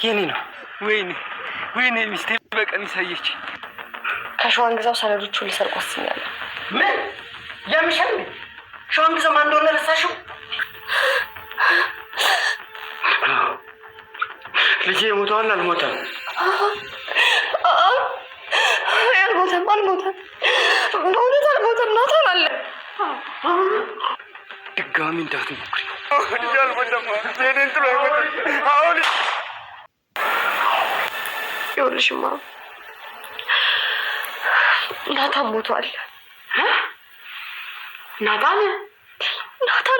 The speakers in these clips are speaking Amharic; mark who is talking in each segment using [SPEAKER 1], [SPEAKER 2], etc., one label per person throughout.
[SPEAKER 1] የኔ ነው። ወይኔ ሚስቴ በቀን ይሳየች።
[SPEAKER 2] ከሸዋን ግዛው ሰነዶቹ ሊሰርቁ ወስኛለሁ።
[SPEAKER 1] ምን ያምሻል? ሸዋን ግዛው ማን እንደሆነ ረሳሽው? ልጄ ሞቷል። አልሞተም?
[SPEAKER 2] አልሞተም። በእውነት አልሞተም። ናታን አለ።
[SPEAKER 1] ድጋሚ እንዳትሞክሪ።
[SPEAKER 2] ይኸውልሽማ ናታን ሞቷል። ናታን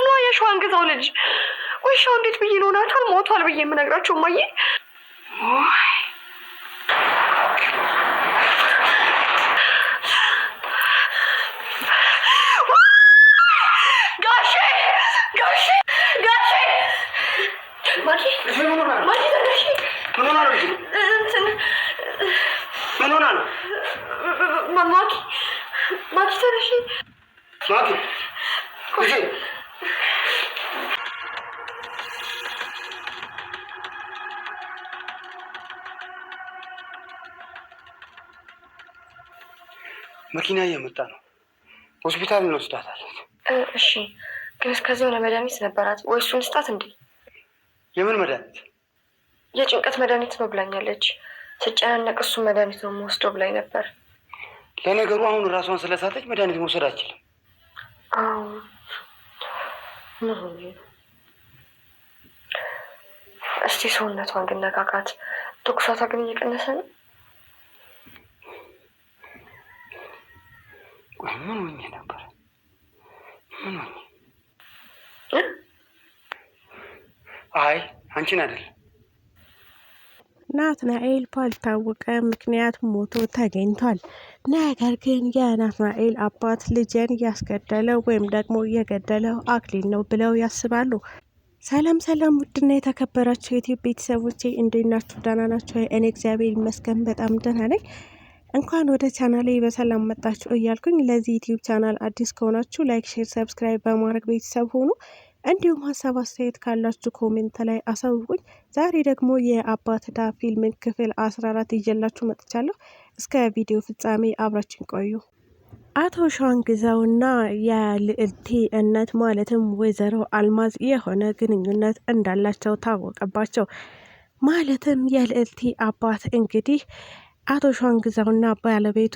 [SPEAKER 2] ነዋ፣ የሸዋን ግዛው ልጅ። ወይሻው እንዴት ብዬ ነው ናታን ሞቷል ብዬ የምነግራቸው? እማዬ
[SPEAKER 1] መኪና እየመጣ ነው። ሆስፒታል እንወስዳታለን።
[SPEAKER 2] እሺ፣ ግን እስከዚህ የሆነ መድኃኒት ነበራት ወይ? እሱን ስጣት እንዴ?
[SPEAKER 1] የምን መድኃኒት?
[SPEAKER 2] የጭንቀት መድኃኒት ነው ብላኛለች። ስጨናነቅ እሱን መድኃኒት ነው የምወስደው ብላኝ ነበር።
[SPEAKER 1] ለነገሩ አሁን ራሷን ስለሳተች መድኃኒት መውሰድ አችልም።
[SPEAKER 2] እስቲ ሰውነቷን ግን ነካካት። ትኩሳቷ ግን እየቀነሰ ነው።
[SPEAKER 1] ምን ሆኜ ነበር? አይ አንቺን አይደለም።
[SPEAKER 3] ናትናኤል ባልታወቀ ምክንያት ሞቶ ተገኝቷል። ነገር ግን የናትናኤል አባት ልጄን ያስገደለው ወይም ደግሞ የገደለው አክሊል ነው ብለው ያስባሉ። ሰላም ውድና የተከበራችሁ የዩቲዩብ ቤተሰቦቼ እንዴት ናችሁ? ደህና ናችሁ? እኔ እግዚአብሔር ይመስገን በጣም ደህና ነኝ። እንኳን ወደ ቻናሌ በሰላም መጣችሁ እያልኩኝ ለዚህ ዩቲዩብ ቻናል አዲስ ከሆናችሁ ላይክ፣ ሼር፣ ሰብስክራይብ በማድረግ ቤተሰብ ሆኑ። እንዲሁም ሀሳብ አስተያየት ካላችሁ ኮሜንት ላይ አሳውቁኝ። ዛሬ ደግሞ የአባት ዕዳ ፊልምን ክፍል 14 ይዤላችሁ መጥቻለሁ። እስከ ቪዲዮ ፍጻሜ አብራችን ቆዩ። አቶ ሸዋን ግዛውና የልዕልቲ እናት ማለትም ወይዘሮ አልማዝ የሆነ ግንኙነት እንዳላቸው ታወቀባቸው። ማለትም የልዕልቲ አባት እንግዲህ አቶ ሸዋን ግዛውና ባለቤቱ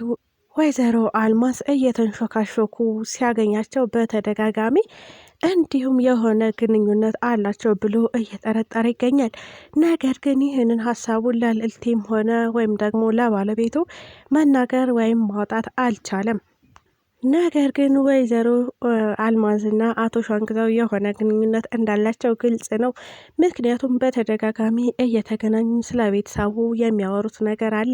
[SPEAKER 3] ወይዘሮ አልማዝ እየተንሾካሾኩ ሲያገኛቸው በተደጋጋሚ እንዲሁም የሆነ ግንኙነት አላቸው ብሎ እየጠረጠረ ይገኛል። ነገር ግን ይህንን ሀሳቡን ለልዕልቲም ሆነ ወይም ደግሞ ለባለቤቱ መናገር ወይም ማውጣት አልቻለም። ነገር ግን ወይዘሮ አልማዝና አቶ ሸዋን ግዛው የሆነ ግንኙነት እንዳላቸው ግልጽ ነው። ምክንያቱም በተደጋጋሚ እየተገናኙ ስለ ቤተሰቡ የሚያወሩት ነገር አለ።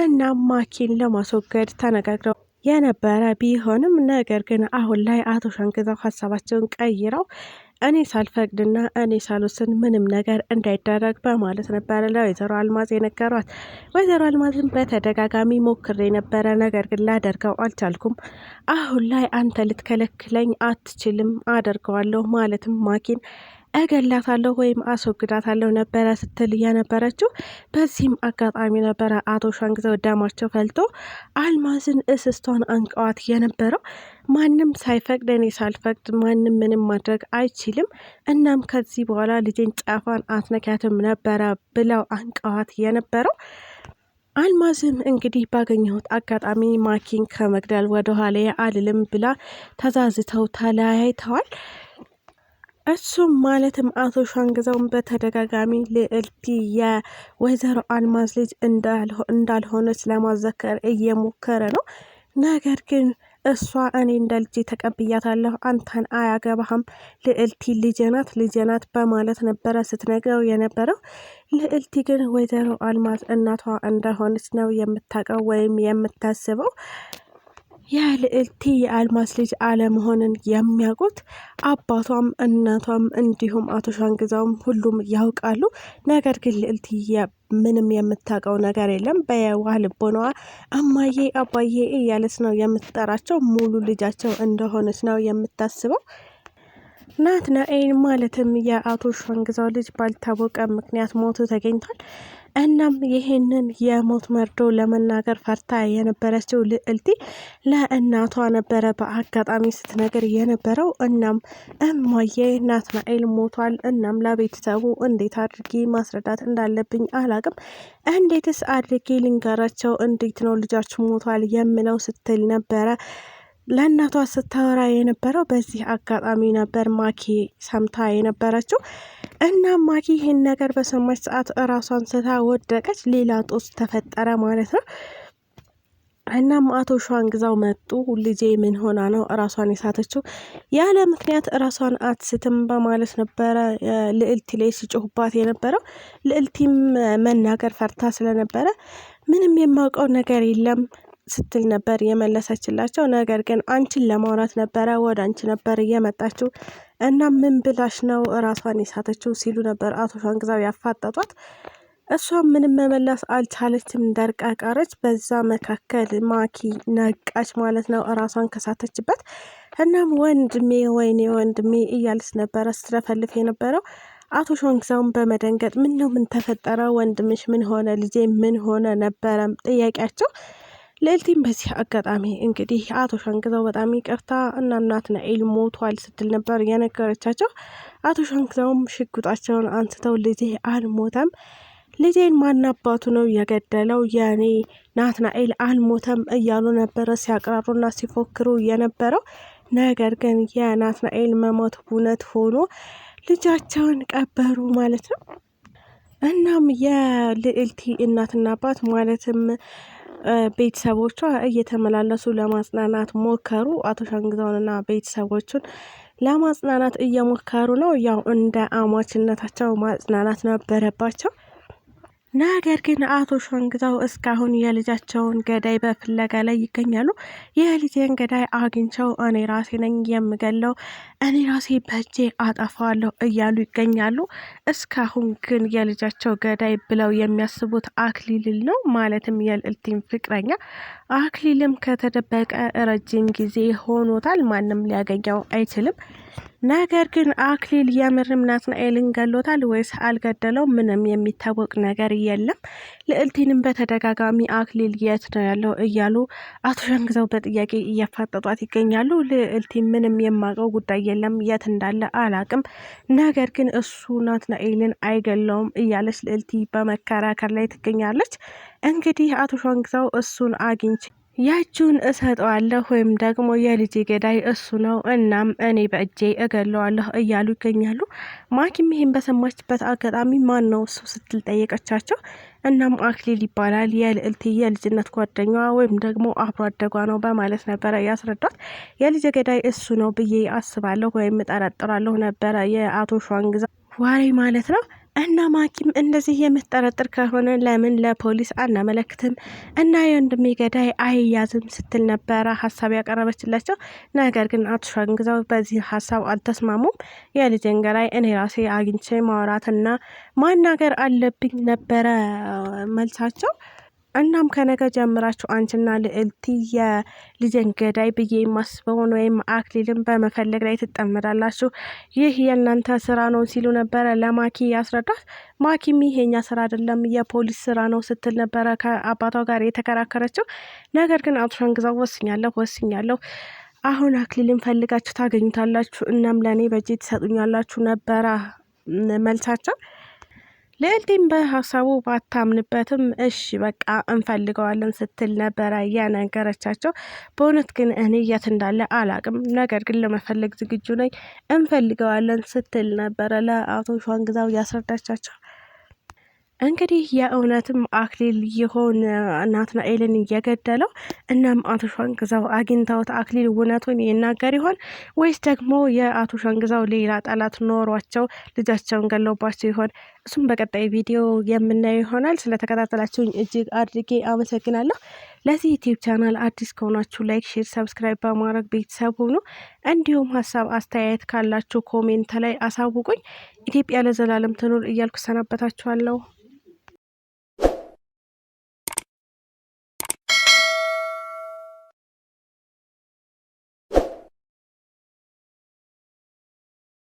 [SPEAKER 3] እናም ማኪን ለማስወገድ ተነጋግረው የነበረ ቢሆንም ነገር ግን አሁን ላይ አቶ ሸዋን ግዛው ሀሳባቸውን ቀይረው እኔ ሳልፈቅድና እኔ ሳልወስን ምንም ነገር እንዳይደረግ በማለት ነበረ ለወይዘሮ አልማዝ የነገሯት። ወይዘሮ አልማዝን በተደጋጋሚ ሞክሬ ነበረ፣ ነገር ግን ላደርገው አልቻልኩም። አሁን ላይ አንተ ልትከለክለኝ አትችልም፣ አደርገዋለሁ። ማለትም ማኪን እገላታለሁ ወይም አስወግዳታለሁ ነበረ ስትል የነበረችው። በዚህም አጋጣሚ ነበረ አቶ ሸዋን ግዛው ደማቸው ፈልቶ አልማዝን እስስቷን አንቀዋት የነበረው። ማንም ሳይፈቅድ እኔ ሳልፈቅድ ማንም ምንም ማድረግ አይችልም። እናም ከዚህ በኋላ ልጄን ጫፏን አትነኪያትም ነበረ ብለው አንቀዋት የነበረው። አልማዝም እንግዲህ ባገኘሁት አጋጣሚ ማኪን ከመግደል ወደኋላ አልልም ብላ ተዛዝተው ተለያይተዋል። እሱም ማለትም አቶ ሸዋን ግዛውን በተደጋጋሚ ልዕልቲ የወይዘሮ አልማዝ ልጅ እንዳልሆነች ለማዘከር እየሞከረ ነው። ነገር ግን እሷ እኔ እንደ ልጅ ተቀብያታለሁ፣ አንተን አያገባህም፣ ልዕልቲ ልጄ ናት በማለት ነበረ ስትነግረው የነበረው። ልዕልቲ ግን ወይዘሮ አልማዝ እናቷ እንደሆነች ነው የምታውቀው ወይም የምታስበው። የልዕልቲ የአልማዝ ልጅ አለመሆንን የሚያውቁት አባቷም እናቷም እንዲሁም አቶ ሸዋን ግዛውም ሁሉም ያውቃሉ። ነገር ግን ልዕልቲ ምንም የምታውቀው ነገር የለም። በየዋህ ልቦናዋ እማዬ አባዬ እያለች ነው የምትጠራቸው። ሙሉ ልጃቸው እንደሆነች ነው የምታስበው። ናትናኤል ማለትም የአቶ ሸዋንግዛው ልጅ ባልታወቀ ምክንያት ሞቶ ተገኝቷል። እናም ይሄንን የሞት መርዶ ለመናገር ፈርታ የነበረችው ልዕልቲ ለእናቷ ነበረ በአጋጣሚ ስትነግር የነበረው። እናም እማዬ ናትናኤል ሞቷል፣ እናም ለቤተሰቡ እንዴት አድርጌ ማስረዳት እንዳለብኝ አላቅም፣ እንዴትስ አድርጌ ልንገራቸው፣ እንዴት ነው ልጃችሁ ሞቷል የምለው ስትል ነበረ ለእናቷ ስታወራ የነበረው። በዚህ አጋጣሚ ነበር ማኪ ሰምታ የነበረችው። እና ማኪ ይህን ነገር በሰማች ሰዓት እራሷን ስታ ወደቀች። ሌላ ጦስ ተፈጠረ ማለት ነው። እናም አቶ ሸዋንግዛው መጡ። ልጄ ምን ሆና ነው እራሷን የሳተችው? ያለ ምክንያት እራሷን አትስትም በማለት ነበረ ልዕልቲ ላይ ሲጮሁባት የነበረው። ልዕልቲም መናገር ፈርታ ስለነበረ ምንም የማውቀው ነገር የለም ስትል ነበር የመለሰችላቸው። ነገር ግን አንቺን ለማውራት ነበረ ወደ አንቺ ነበር እየመጣችው እና ምን ብላሽ ነው እራሷን የሳተችው ሲሉ ነበር አቶ ሸዋንግዛው ያፋጠጧት። እሷም ምንም መመለስ አልቻለችም፣ ደርቃ ቀረች። በዛ መካከል ማኪ ነቃች ማለት ነው እራሷን ከሳተችበት። እናም ወንድሜ ወይኔ ወንድሜ እያለች ነበረ ስትለፈልፍ የነበረው። አቶ ሸዋንግዛውን በመደንገጥ ምን ነው ምን ተፈጠረ? ወንድምሽ ምን ሆነ? ልጄ ምን ሆነ? ነበረም ጥያቄያቸው። ልዕልቲም በዚህ አጋጣሚ እንግዲህ አቶ ሸዋንግዛው በጣም ይቅርታ እና ናትናኤል ሞቷል ስትል ነበር የነገረቻቸው። አቶ ሸዋንግዛውም ሽጉጣቸውን አንስተው ልጄ አልሞተም፣ ልጄን ማናባቱ ነው የገደለው? የኔ ናትናኤል አልሞተም እያሉ ነበረ ሲያቅራሩና ሲፎክሩ የነበረው። ነገር ግን የናትናኤል መሞት እውነት ሆኖ ልጃቸውን ቀበሩ ማለት ነው። እናም የልዕልቲ እናትና አባት ማለትም ቤተሰቦቿ እየተመላለሱ ለማጽናናት ሞከሩ። አቶ ሸዋንግዛውንና ቤተሰቦቹን ለማጽናናት እየሞከሩ ነው። ያው እንደ አሟችነታቸው ማጽናናት ነበረባቸው። ነገር ግን አቶ ሸዋንግዛው እስካሁን የልጃቸውን ገዳይ በፍለጋ ላይ ይገኛሉ። የልጄን ገዳይ አግኝቸው እኔ ራሴ ነኝ የምገለው፣ እኔ ራሴ በእጄ አጠፋዋለሁ እያሉ ይገኛሉ። እስካሁን ግን የልጃቸው ገዳይ ብለው የሚያስቡት አክሊልን ነው። ማለትም የልዕልቲን ፍቅረኛ። አክሊልም ከተደበቀ ረጅም ጊዜ ሆኖታል። ማንም ሊያገኘው አይችልም። ነገር ግን አክሊል የምርም ናትናኤልን ገሎታል ወይስ አልገደለው? ምንም የሚታወቅ ነገር የለም። ልዕልቲንም በተደጋጋሚ አክሊል የት ነው ያለው እያሉ አቶ ሸዋንግዛው በጥያቄ እያፋጠጧት ይገኛሉ። ልዕልቲ ምንም የማውቀው ጉዳይ የለም፣ የት እንዳለ አላቅም፣ ነገር ግን እሱ ናትናኤልን አይገለውም እያለች ልዕልቲ በመከራከር ላይ ትገኛለች። እንግዲህ አቶ ሸዋንግዛው እሱን አግኝቼ ያጁን እሰጠዋለሁ ወይም ደግሞ የልጄ ገዳይ እሱ ነው፣ እናም እኔ በእጄ እገለዋለሁ እያሉ ይገኛሉ። ማኪም ይህን በሰማችበት አጋጣሚ ማን ነው እሱ ስትል ጠየቀቻቸው። እናም አክሊል ይባላል፣ የልዕልቲ የልጅነት ጓደኛዋ ወይም ደግሞ አብሮ አደጓ ነው በማለት ነበረ ያስረዷት። የልጄ ገዳይ እሱ ነው ብዬ አስባለሁ ወይም እጠረጥራለሁ ነበረ የአቶ ሸዋንግዛው ዋሪ ማለት ነው። እና ማኪም እንደዚህ የምትጠረጥር ከሆነ ለምን ለፖሊስ አናመለክትም እና የወንድሜ ገዳይ አይያዝም ስትል ነበረ ሀሳብ ያቀረበችላቸው። ነገር ግን አቶ ሸዋንግዛው በዚህ ሀሳብ አልተስማሙም። የልጄን ገዳይ እኔ ራሴ አግኝቼ ማውራትና ማናገር አለብኝ ነበረ መልሳቸው። እናም ከነገ ጀምራችሁ አንቺና ልዕልቲ የልጄን ገዳይ ብዬ የማስበውን ወይም አክሊልን በመፈለግ ላይ ትጠመዳላችሁ፣ ይህ የእናንተ ስራ ነው ሲሉ ነበረ ለማኪ ያስረዳት። ማኪም ይሄኛ ስራ አይደለም የፖሊስ ስራ ነው ስትል ነበረ ከአባቷ ጋር የተከራከረችው። ነገር ግን አቶ ሸዋንግዛው ወስኛለሁ፣ አሁን አክሊልን ፈልጋችሁ ታገኙታላችሁ፣ እናም ለእኔ በእጄ ትሰጡኛላችሁ ነበረ መልሳቸው። ልዕልቲም በሀሳቡ ባታምንበትም እሺ በቃ እንፈልገዋለን ስትል ነበረ የነገረቻቸው። በእውነት ግን እኔ የት እንዳለ አላቅም፣ ነገር ግን ለመፈለግ ዝግጁ ነኝ፣ እንፈልገዋለን ስትል ነበረ ለአቶ ሸዋንግዛው ያስረዳቻቸው። እንግዲህ የእውነትም አክሊል ይሆን ናትናኤልን እየገደለው? እናም አቶ ሸዋንግዛው አግኝተውት አክሊል እውነቱን ይናገር ይሆን ወይስ ደግሞ የአቶ ሸዋንግዛው ሌላ ጠላት ኖሯቸው ልጃቸውን ገለውባቸው ይሆን? እሱም በቀጣይ ቪዲዮ የምናየው ይሆናል። ስለተከታተላችሁኝ እጅግ አድርጌ አመሰግናለሁ። ለዚህ ዩቲዩብ ቻናል አዲስ ከሆናችሁ ላይክ፣ ሼር፣ ሰብስክራይብ በማድረግ ቤተሰብ ሁኑ። እንዲሁም ሀሳብ አስተያየት ካላችሁ ኮሜንት ላይ አሳውቁኝ። ኢትዮጵያ ለዘላለም ትኑር እያልኩ ሰናበታችኋለሁ።